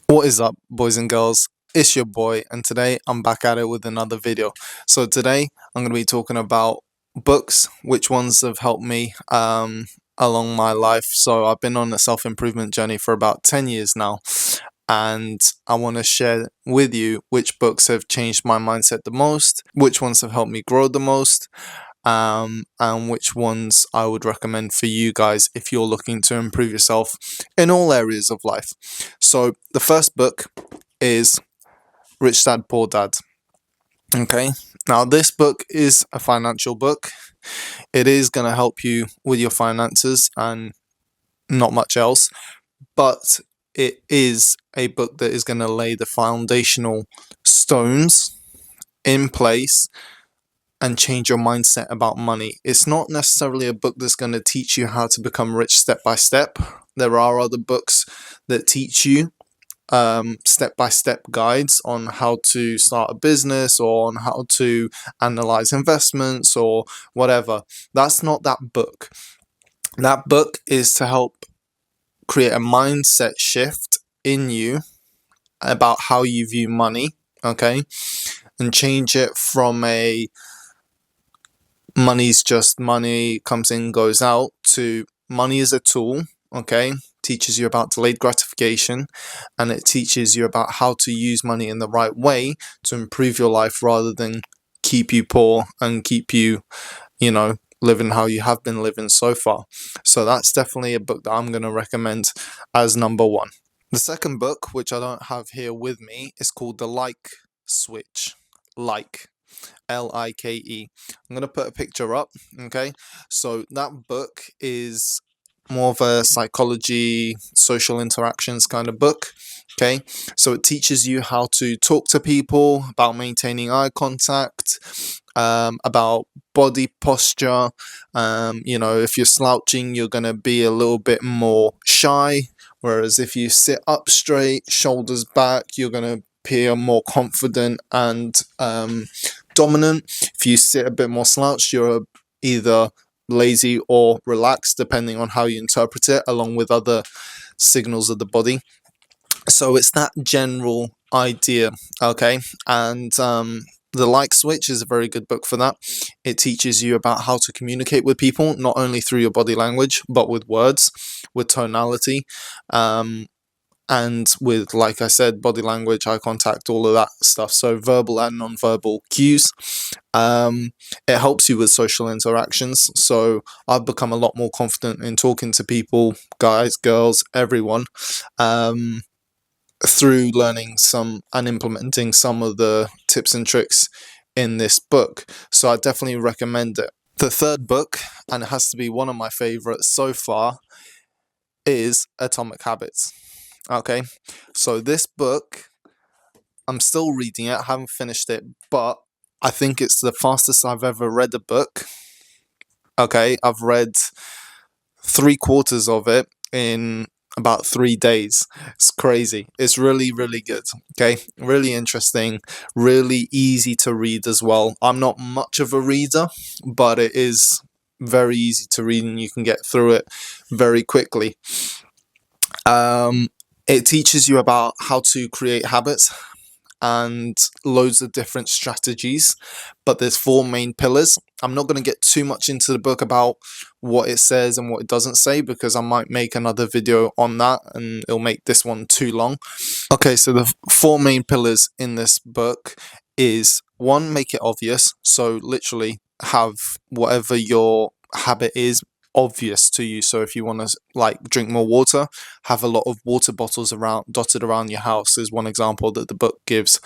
What is up, boys and girls? It's your boy, and today I'm back at it with another video. So today I'm going to be talking about books, which ones have helped me along my life. So I've been on a self-improvement journey for about 10 years now, and I want to share with you which books have changed my mindset the most, which ones have helped me grow the most, and which ones I would recommend for you guys if you're looking to improve yourself in all areas of life. So the first book is Rich Dad Poor Dad. Okay, now this book is a financial book. It is going to help you with your finances and not much else, but it is a book that is going to lay the foundational stones in place and change your mindset about money. It's not necessarily a book that's going to teach you how to become rich step by step. There are other books that teach you step-by-step guides on how to start a business or on how to analyze investments or whatever. That's not that book. That book is to help create a mindset shift in you about how you view money, okay? And change it from a money's just money, comes in, goes out, to money is a tool, okay? Teaches you about delayed gratification, and it teaches you about how to use money in the right way to improve your life rather than keep you poor and keep you, living how you have been living so far. So that's definitely a book that I'm going to recommend as number one. The second book, which I don't have here with me, is called The Like Switch. Like. Like. I'm going to put a picture up, okay? So that book is more of a psychology, social interactions kind of book, okay? So it teaches you how to talk to people, about maintaining eye contact, about body posture. If you're slouching, you're going to be a little bit more shy, whereas if you sit up straight, shoulders back, you're going to appear more confident and dominant. If you sit a bit more slouched, you're either lazy or relaxed, depending on how you interpret it, along with other signals of the body. So it's that general idea, okay? And The Like Switch is a very good book for that. It teaches you about how to communicate with people, not only through your body language, but with words, with tonality, and with, like I said, body language, eye contact, all of that stuff. So verbal and non-verbal cues. It helps you with social interactions. So I've become a lot more confident in talking to people, guys, girls, everyone, through learning some and implementing some of the tips and tricks in this book. So I definitely recommend it. The third book, and it has to be one of my favorites so far, is Atomic Habits. Okay, so this book, I'm still reading it, I haven't finished it, but I think it's the fastest I've ever read a book. Okay, I've read 3/4 of it in about 3 days. It's crazy. It's really, really good. Okay, really interesting, really easy to read as well. I'm not much of a reader, but it is very easy to read and you can get through it very quickly. It teaches you about how to create habits and loads of different strategies, but there's 4 main pillars. I'm not going to get too much into the book about what it says and what it doesn't say, because I might make another video on that and it'll make this one too long. Okay, so the 4 main pillars in this book is 1, make it obvious. So literally have whatever your habit is obvious to you. So if you want to drink more water, have a lot of water bottles dotted around your house, is one example that the book gives.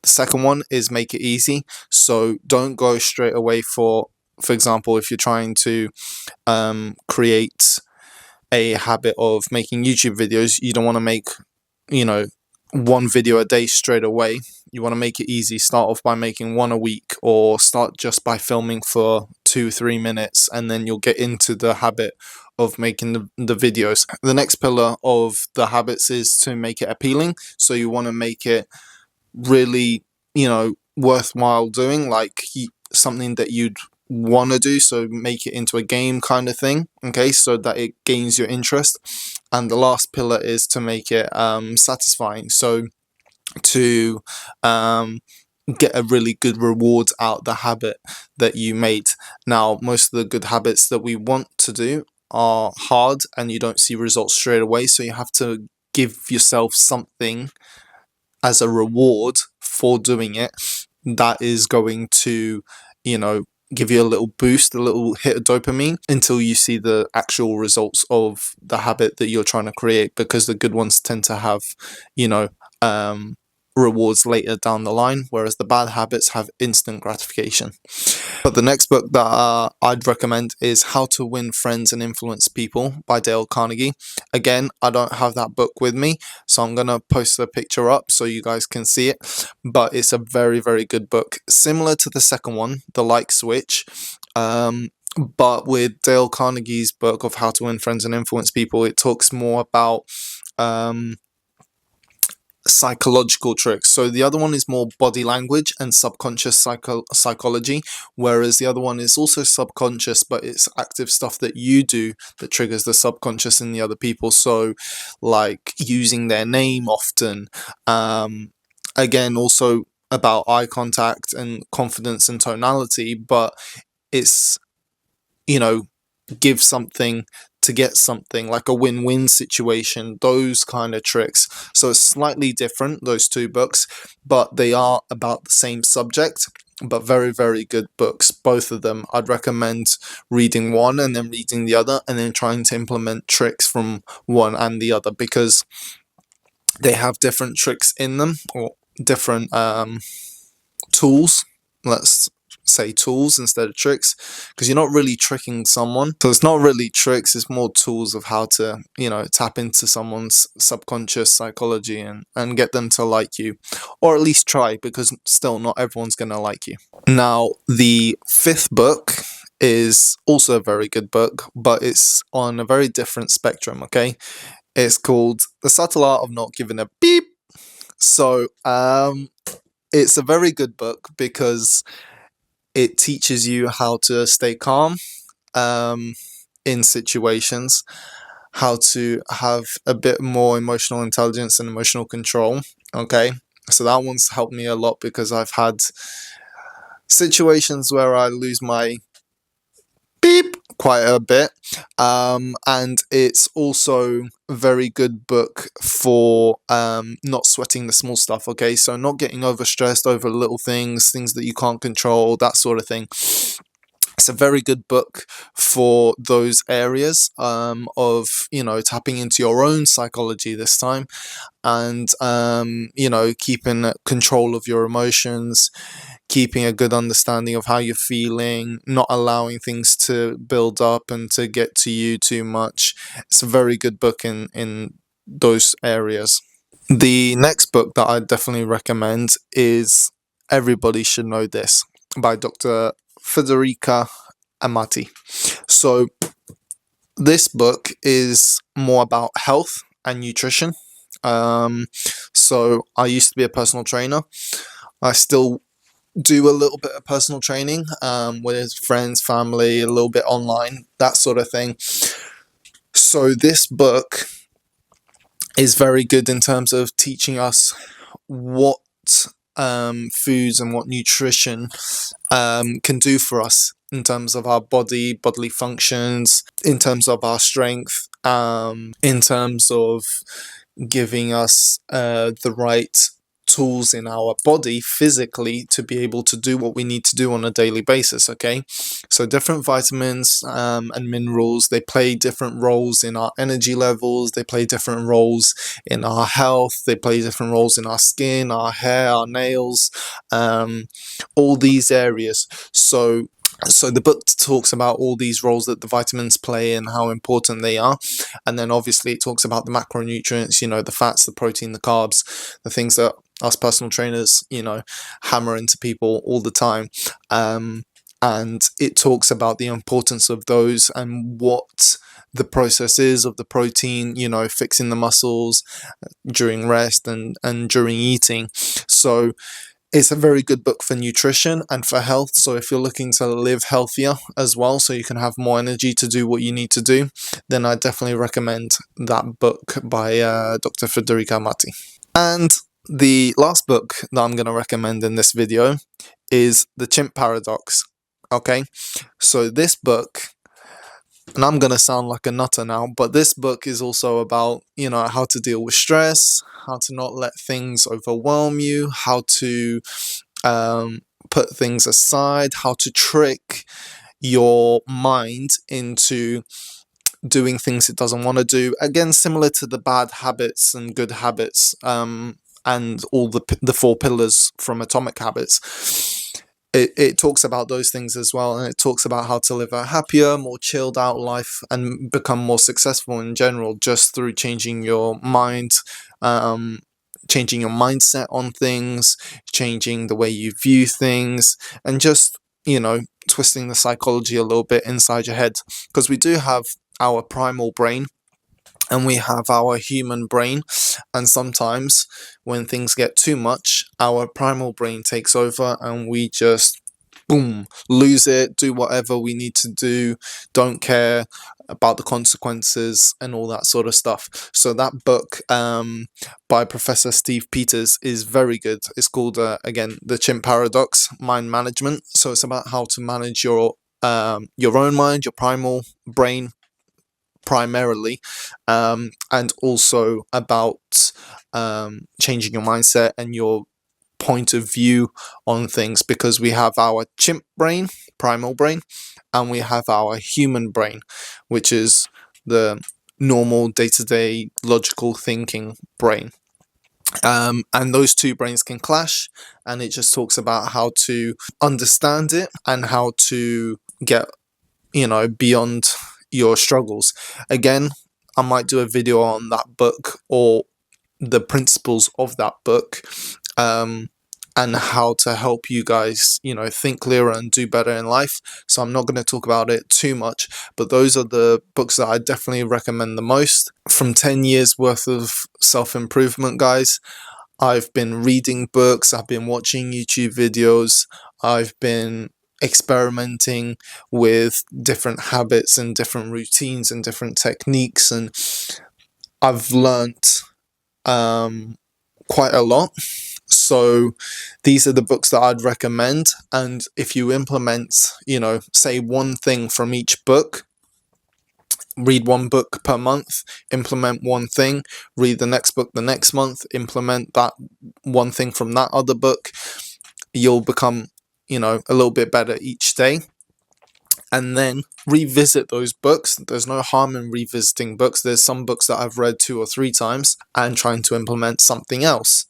The second one is make it easy. So don't go straight away for example, if you're trying to create a habit of making YouTube videos, you don't want to make 1 video a day straight away. You want to make it easy. Start off by making 1 a week, or start just by filming for 2-3 minutes, and then you'll get into the habit of making the videos. The next pillar of the habits is to make it appealing. So you want to make it really, worthwhile doing, like something that you'd want to do. So make it into a game kind of thing, okay, so that it gains your interest. and the last pillar is to make it satisfying. So to get a really good reward out the habit that you made. Now, most of the good habits that we want to do are hard and you don't see results straight away, so you have to give yourself something as a reward for doing it that is going to, you know, give you a little boost, a little hit of dopamine until you see the actual results of the habit that you're trying to create, because the good ones tend to have, you know, rewards later down the line, whereas the bad habits have instant gratification. But the next book that I'd recommend is How to Win Friends and Influence People by Dale Carnegie. Again, I don't have that book with me, so I'm going to post a picture up so you guys can see it. But it's a very, very good book. Similar to the second one, The Like Switch. But with Dale Carnegie's book of How to Win Friends and Influence People, it talks more about psychological tricks. So the other one is more body language and subconscious psychology, whereas the other one is also subconscious, but it's active stuff that you do that triggers the subconscious in the other people. So like using their name often, again, also about eye contact and confidence and tonality, but it's, you know, give something to get something, like a win-win situation, those kind of tricks. So it's slightly different, those two books, but they are about the same subject, but very, very good books, both of them. I'd recommend reading one and then reading the other, and then trying to implement tricks from one and the other, because they have different tricks in them, or different tools. Let's say tools instead of tricks, because you're not really tricking someone, so it's not really tricks, it's more tools of how to, you know, tap into someone's subconscious psychology and get them to like you, or at least try, because still not everyone's gonna like you. Now, the fifth book is also a very good book, but it's on a very different spectrum. Okay, it's called The Subtle Art of Not Giving a Beep. So it's a very good book because it teaches you how to stay calm in situations, how to have a bit more emotional intelligence and emotional control. Okay, so that one's helped me a lot, because I've had situations where I lose my beep quite a bit, and it's also a very good book for not sweating the small stuff. Okay, so not getting overstressed over little things that you can't control, that sort of thing. It's a very good book for those areas of, you know, tapping into your own psychology this time, and you know, keeping control of your emotions, keeping a good understanding of how you're feeling, not allowing things to build up and to get to you too much. It's a very good book in those areas. The next book that I definitely recommend is Everybody Should Know This by Dr. Federica Amati. So this book is more about health and nutrition. So I used to be a personal trainer. I still do a little bit of personal training with friends, family, a little bit online, that sort of thing. So this book is very good in terms of teaching us what foods and what nutrition can do for us in terms of our bodily functions, in terms of our strength, in terms of giving us the right tools in our body physically to be able to do what we need to do on a daily basis. Okay, so different vitamins and minerals, they play different roles in our energy levels, they play different roles in our health, they play different roles in our skin, our hair, our nails, all these areas. So the book talks about all these roles that the vitamins play and how important they are. And then obviously it talks about the macronutrients, you know, the fats, the protein, the carbs, the things that us personal trainers, you know, hammer into people all the time. And it talks about the importance of those and what the process is of the protein, you know, fixing the muscles during rest and during eating. So It's a very good book for nutrition and for health. So if you're looking to live healthier as well, so you can have more energy to do what you need to do, then I definitely recommend that book by Dr. Federico Amati. And the last book that I'm going to recommend in this video is The Chimp Paradox. Okay, so this book, and I'm going to sound like a nutter now, but this book is also about, how to deal with stress, how to not let things overwhelm you, how to put things aside, how to trick your mind into doing things it doesn't want to do. Again, similar to the bad habits and good habits, and all the 4 pillars from Atomic Habits. It talks about those things as well, and it talks about how to live a happier, more chilled out life and become more successful in general just through changing your mind, changing your mindset on things, changing the way you view things, and just, twisting the psychology a little bit inside your head. Because we do have our primal brain and we have our human brain, and sometimes when things get too much, our primal brain takes over and we just boom, lose it, do whatever we need to do, don't care about the consequences and all that sort of stuff. So that book by Professor Steve Peters is very good. It's called again, The Chimp Paradox, Mind Management. So it's about how to manage your own mind, your primal brain primarily, and also about changing your mindset and your point of view on things, because we have our chimp brain, primal brain, and we have our human brain, which is the normal day-to-day logical thinking brain. And those 2 brains can clash, and it just talks about how to understand it and how to get, beyond your struggles. Again, I might do a video on that book or the principles of that book, and how to help you guys, think clearer and do better in life. So I'm not going to talk about it too much, but those are the books that I definitely recommend the most. From 10 years worth of self-improvement, guys, I've been reading books, I've been watching YouTube videos, I've been experimenting with different habits and different routines and different techniques, and I've learnt quite a lot. So these are the books that I'd recommend, and if you implement, say one thing from each book, read one book per month, implement one thing, read the next book the next month, implement that one thing from that other book, you'll become, a little bit better each day. And then revisit those books. There's no harm in revisiting books. There's some books that I've read 2 or 3 times and trying to implement something else.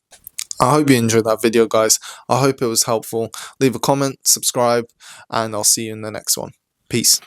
I hope you enjoyed that video, guys. I hope it was helpful. Leave a comment, subscribe, and I'll see you in the next one. Peace.